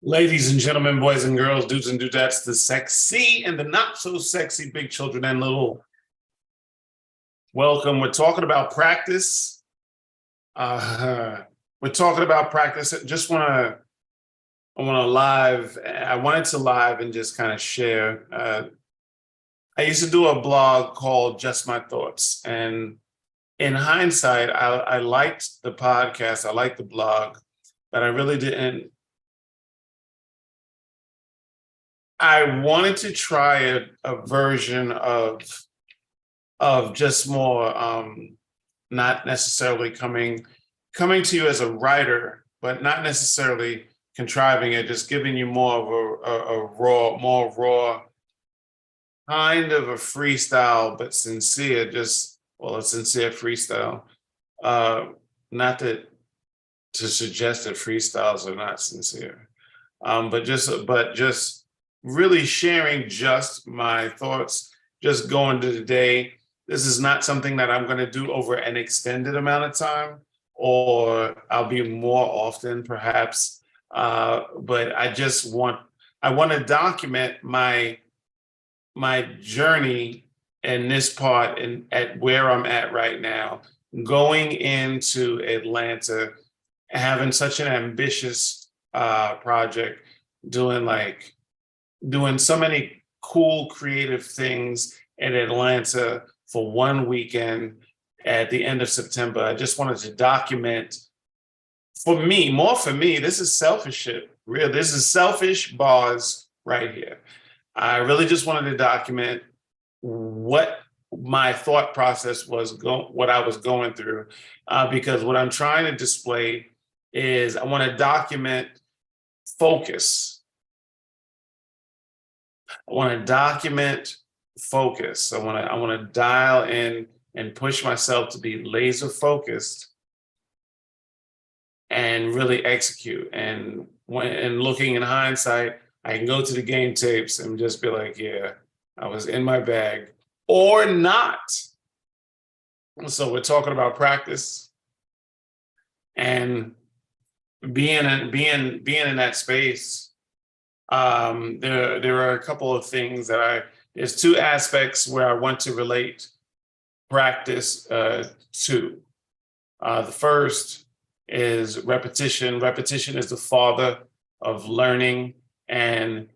Ladies and gentlemen, boys and girls, dudes and dudettes, the sexy and the not so sexy big children and little. Welcome. We're talking about practice. We're talking about practice. I wanted to live and just kind of share. I used to do a blog called Just My Thoughts. And in hindsight, I liked the podcast. I liked the blog, but I really didn't. I wanted to try a version of just more not necessarily coming to you as a writer, but not necessarily contriving it, just giving you more of more raw, kind of a freestyle, but sincere, a sincere freestyle. Not that to suggest that freestyles are not sincere, but just really sharing just my thoughts, just going to the day. This is not something that I'm going to do over an extended amount of time, or I'll be more often, perhaps. But I want to document my journey in this part and at where I'm at right now, going into Atlanta, having such an ambitious project, doing so many cool creative things in Atlanta for one weekend at the end of September. I just wanted to document more for me, this is selfish shit. Real, this is selfish bars right here. I really just wanted to document what my thought process was, what I was going through, because what I'm trying to display is I want to document focus. I want to document focus. I want to dial in and push myself to be laser focused and really execute. And looking in hindsight, I can go to the game tapes and just be like, yeah, I was in my bag or not. So we're talking about practice and being in that space. There are a couple of things there's two aspects where I want to relate practice to. The first is repetition. Repetition is the father of learning, and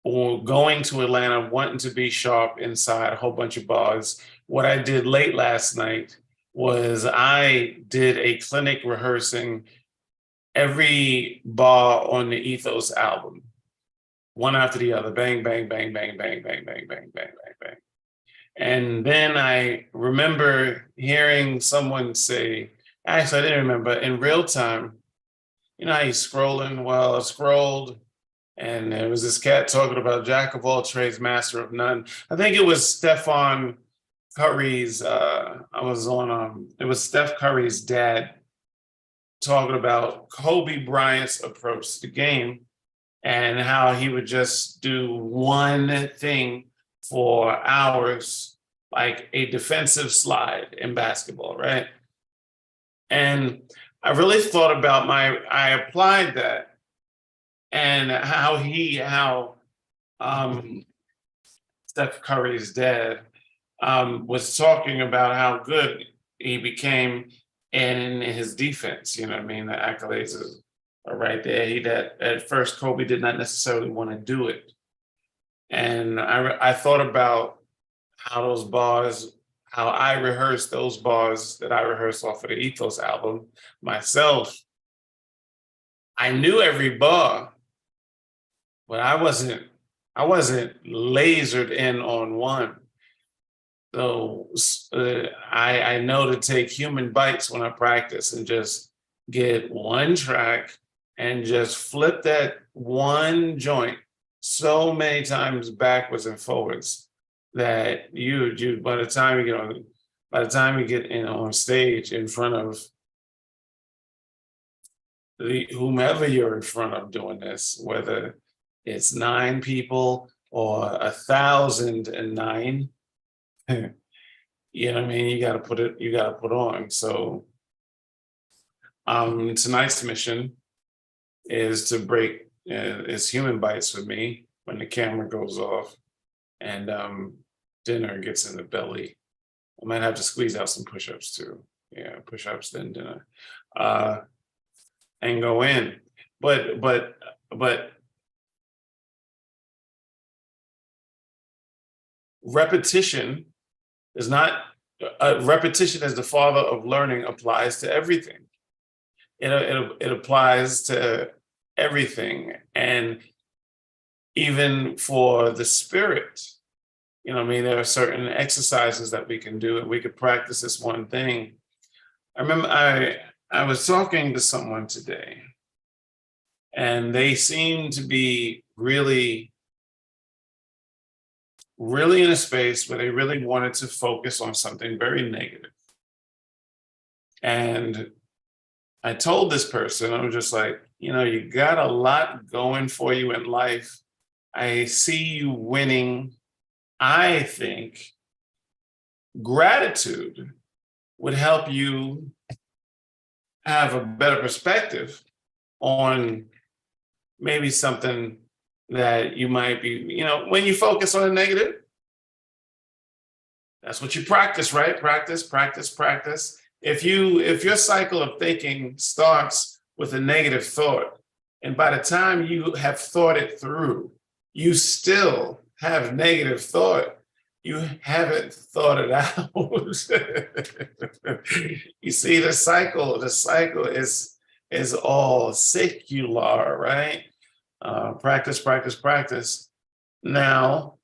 going to Atlanta, wanting to be sharp inside a whole bunch of bars. What I did late last night was I did a clinic rehearsing every bar on the Ethos album, one after the other, bang, bang, bang, bang, bang, bang, bang, bang, bang, bang, bang. And then I remember hearing someone say, actually, I didn't remember, in real time, you know how you're scrolling? Well, I scrolled, and there was this cat talking about jack of all trades, master of none. I think it was Stephen Curry's, it was Steph Curry's dad talking about Kobe Bryant's approach to the game and how he would just do one thing for hours, like a defensive slide in basketball, right? And I really thought about I applied that and how Steph Curry's dad was talking about how good he became in his defense. You know what I mean? The accolades are right there. At first, Kobe did not necessarily want to do it. And I thought about how I rehearsed those bars that I rehearsed off of the Ethos album myself. I knew every bar, but I wasn't lasered in on one. So I know to take human bites when I practice and just get one track and just flip that one joint so many times backwards and forwards that you by the time you get in on stage in front of whomever you're in front of doing this, whether it's 9 people or 1,009, you know what I mean? You got to put on. So tonight's mission is to break it's human bites for me when the camera goes off and dinner gets in the belly. I might have to squeeze out some push-ups too. Yeah, push-ups, then dinner, uh, and go in. But repetition is not repetition as the father of learning applies to everything. It applies to everything, and even for the spirit. You know, what I mean, there are certain exercises that we can do, and we could practice this one thing. I remember I was talking to someone today, and they seemed to be really in a space where they really wanted to focus on something very negative. And I told this person, I was just like, you know, you got a lot going for you in life. I see you winning. I think gratitude would help you have a better perspective on maybe something that you might be, you know, when you focus on the negative, that's what you practice, right? Practice, practice, practice. If your cycle of thinking starts with a negative thought, and by the time you have thought it through, you still have negative thought, you haven't thought it out. You see, the cycle is all secular, right? Practice, practice, practice. Now,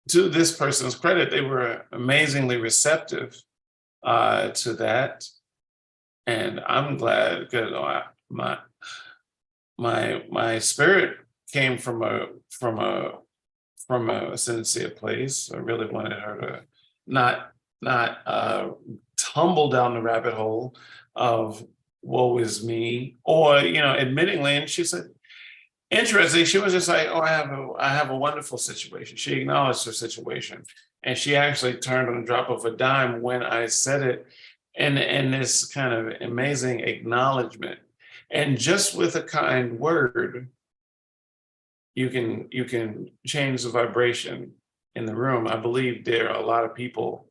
to this person's credit, they were amazingly receptive to that, and I'm glad because my spirit came from a sincere place. I really wanted her to not tumble down the rabbit hole of woe is me, or admittingly. And she said, interesting. She was just like, "Oh, I have a wonderful situation." She acknowledged her situation, and she actually turned on a drop of a dime when I said it, and this kind of amazing acknowledgement. And just with a kind word, you can change the vibration in the room. I believe there are a lot of people,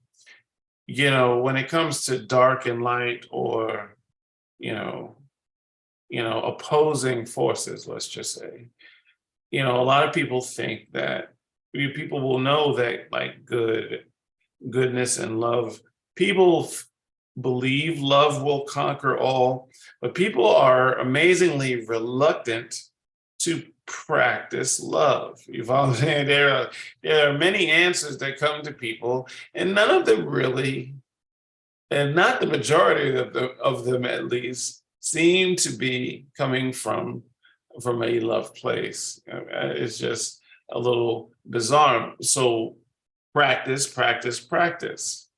when it comes to dark and light, or opposing forces, let's just say, a lot of people think that people will know that, like, goodness and love, people believe love will conquer all, but people are amazingly reluctant to practice love. You follow what I'm saying? There are many answers that come to people, and none of them really, and not the majority of them at least, seem to be coming from a love place. It's just a little bizarre. So practice, practice, practice.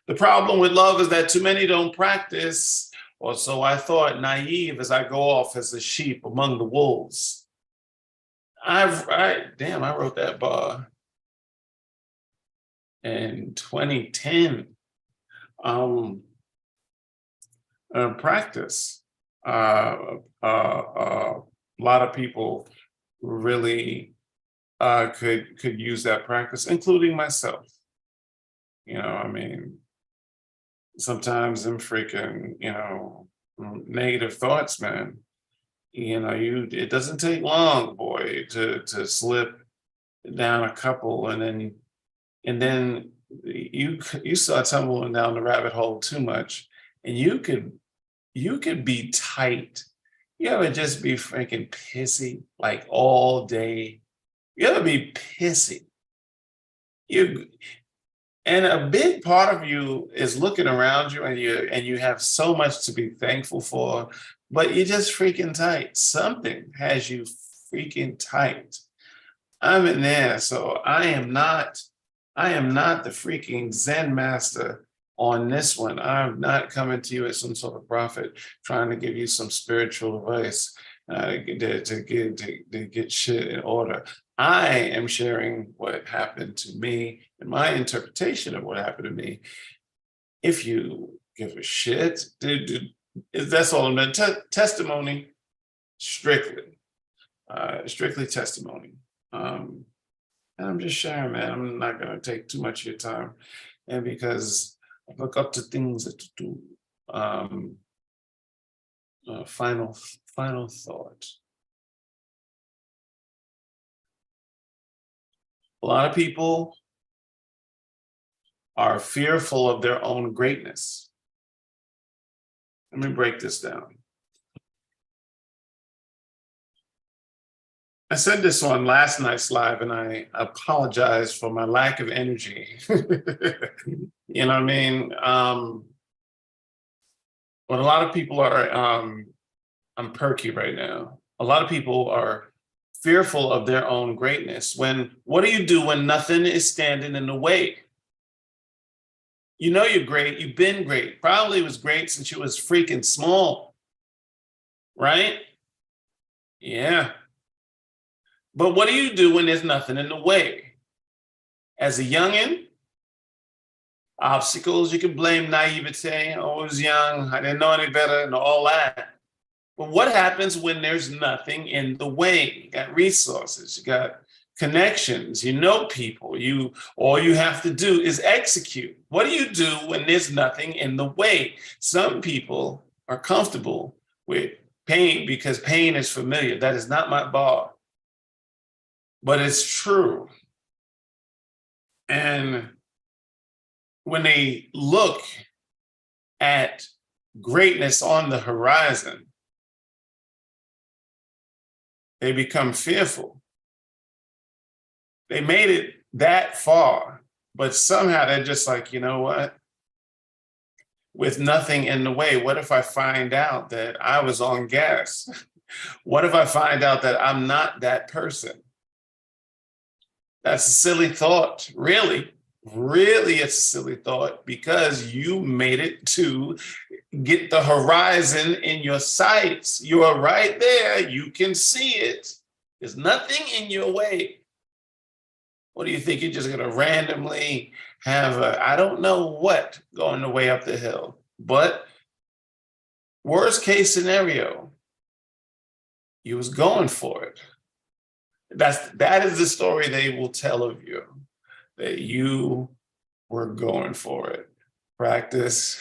The problem with love is that too many don't practice, or so I thought, naive as I go off as a sheep among the wolves. I wrote that bar in 2010. Practice. A lot of people really could use that practice, including myself. I mean, sometimes them freaking, negative thoughts, man. It doesn't take long, boy, to slip down a couple, and then you start tumbling down the rabbit hole too much, and you could be tight. You ever just be freaking pissy like all day? You ever be pissy? And a big part of you is looking around you, and you have so much to be thankful for, but you're just freaking tight. Something has you freaking tight. I'm in there, so I am not the freaking Zen master on this one. I'm not coming to you as some sort of prophet trying to give you some spiritual advice to get shit in order. I am sharing what happened to me and my interpretation of what happened to me. If you give a shit, that's all I'm testimony strictly. strictly testimony. And I'm just sharing, man. I'm not going to take too much of your time. And because I look up to things that to do. Um, final thought. A lot of people are fearful of their own greatness. Let me break this down. I said this on last night's live, and I apologize for my lack of energy. You know what I mean? But a lot of people are, I'm perky right now. A lot of people are fearful of their own greatness. What do you do when nothing is standing in the way? You know you're great. You've been great. Probably was great since you was freaking small, right? Yeah. But what do you do when there's nothing in the way? As a youngin', obstacles, you can blame naivete. I was young, I didn't know any better, and all that. But what happens when there's nothing in the way? You got resources, you got connections, you know people, all you have to do is execute. What do you do when there's nothing in the way? Some people are comfortable with pain because pain is familiar. That is not my bar, but it's true. And when they look at greatness on the horizon, they become fearful. They made it that far, but somehow they're just like, you know what? With nothing in the way, what if I find out that I was on gas? What if I find out that I'm not that person? That's a silly thought, really. Really, it's a silly thought because you made it to get the horizon in your sights. You are right there. You can see it. There's nothing in your way. What do you think? You're just going to randomly have I don't know what going the way up the hill. But worst case scenario, you was going for it. That is the story they will tell of you, that you were going for it. Practice